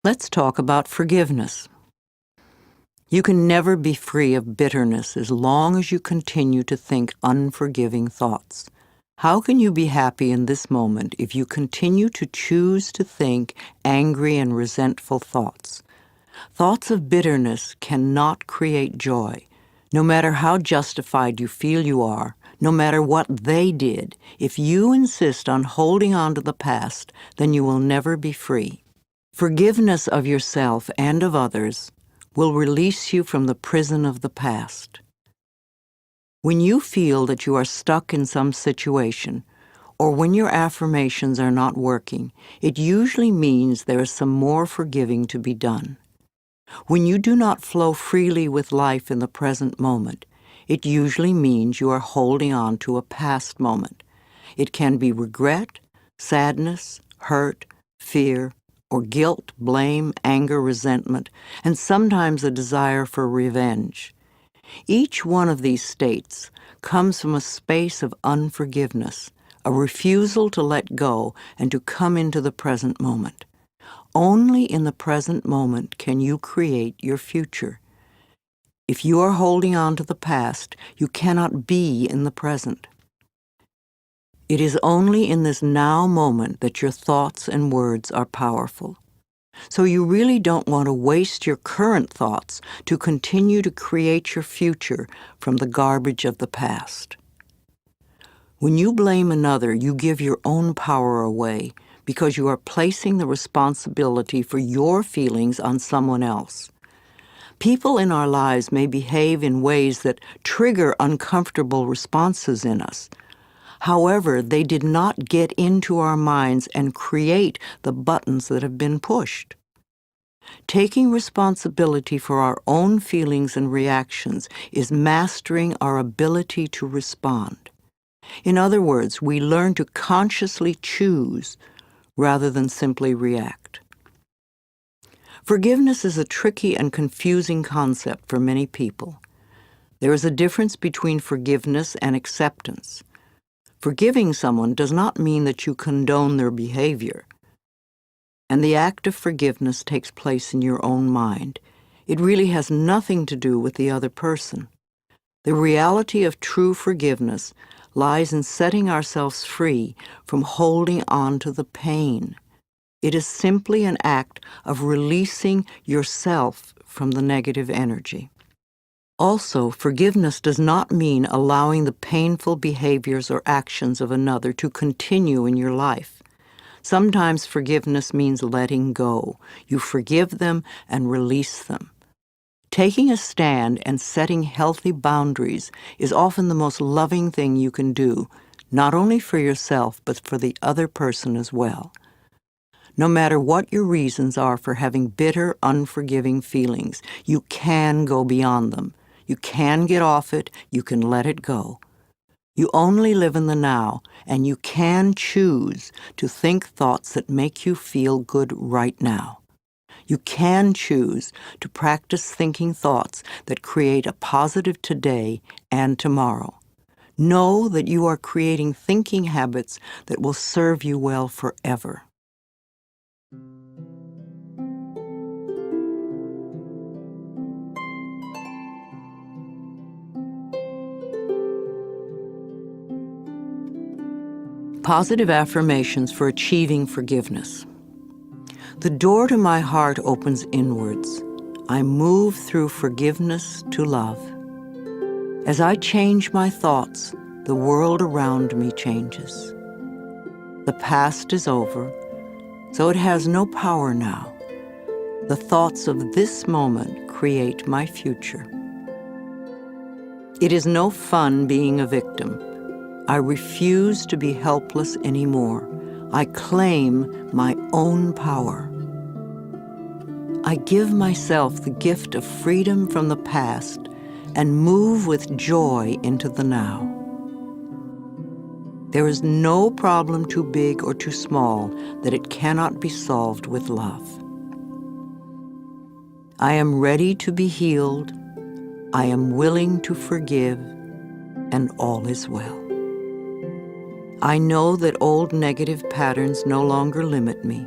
Let's talk about forgiveness. You can never be free of bitterness as long as you continue to think unforgiving thoughts. How can you be happy in this moment if you continue to choose to think angry and resentful thoughts? Thoughts of bitterness cannot create joy. No matter how justified you feel you are, no matter what they did, if you insist on holding on to the past, then you will never be free. Forgiveness of yourself and of others will release you from the prison of the past. When you feel that you are stuck in some situation, or when your affirmations are not working, it usually means there is some more forgiving to be done. When you do not flow freely with life in the present moment, it usually means you are holding on to a past moment. It can be regret, sadness, hurt, fear, or guilt, blame, anger, resentment, and sometimes a desire for revenge. Each one of these states comes from a space of unforgiveness, a refusal to let go and to come into the present moment. Only in the present moment can you create your future. If you are holding on to the past, you cannot be in the present. It is only in this now moment that your thoughts and words are powerful. So you really don't want to waste your current thoughts to continue to create your future from the garbage of the past. When you blame another, you give your own power away because you are placing the responsibility for your feelings on someone else. People in our lives may behave in ways that trigger uncomfortable responses in us. However, they did not get into our minds and create the buttons that have been pushed. Taking responsibility for our own feelings and reactions is mastering our ability to respond. In other words, we learn to consciously choose rather than simply react. Forgiveness is a tricky and confusing concept for many people. There is a difference between forgiveness and acceptance. Forgiving someone does not mean that you condone their behavior. And the act of forgiveness takes place in your own mind. It really has nothing to do with the other person. The reality of true forgiveness lies in setting ourselves free from holding on to the pain. It is simply an act of releasing yourself from the negative energy. Also, forgiveness does not mean allowing the painful behaviors or actions of another to continue in your life. Sometimes forgiveness means letting go. You forgive them and release them. Taking a stand and setting healthy boundaries is often the most loving thing you can do, not only for yourself, but for the other person as well. No matter what your reasons are for having bitter, unforgiving feelings, you can go beyond them. You can get off it, you can let it go. You only live in the now, and you can choose to think thoughts that make you feel good right now. You can choose to practice thinking thoughts that create a positive today and tomorrow. Know that you are creating thinking habits that will serve you well forever. Positive affirmations for achieving forgiveness. The door to my heart opens inwards. I move through forgiveness to love. As I change my thoughts, the world around me changes. The past is over, so it has no power now. The thoughts of this moment create my future. It is no fun being a victim. I refuse to be helpless anymore. I claim my own power. I give myself the gift of freedom from the past and move with joy into the now. There is no problem too big or too small that it cannot be solved with love. I am ready to be healed. I am willing to forgive, and all is well. I know that old negative patterns no longer limit me.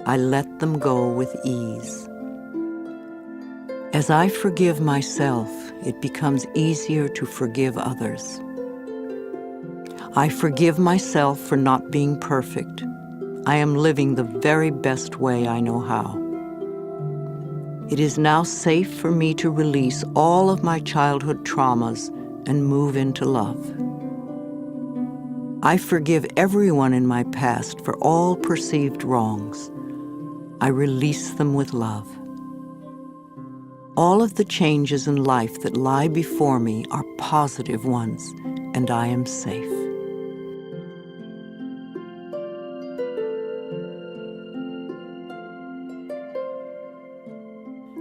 I let them go with ease. As I forgive myself, it becomes easier to forgive others. I forgive myself for not being perfect. I am living the very best way I know how. It is now safe for me to release all of my childhood traumas and move into love. I forgive everyone in my past for all perceived wrongs. I release them with love. All of the changes in life that lie before me are positive ones, and I am safe.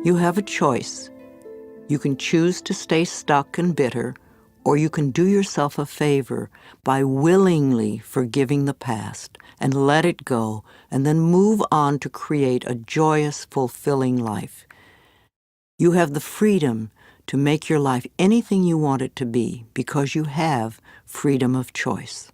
You have a choice. You can choose to stay stuck and bitter, or you can do yourself a favor by willingly forgiving the past and let it go, and then move on to create a joyous, fulfilling life. You have the freedom to make your life anything you want it to be because you have freedom of choice.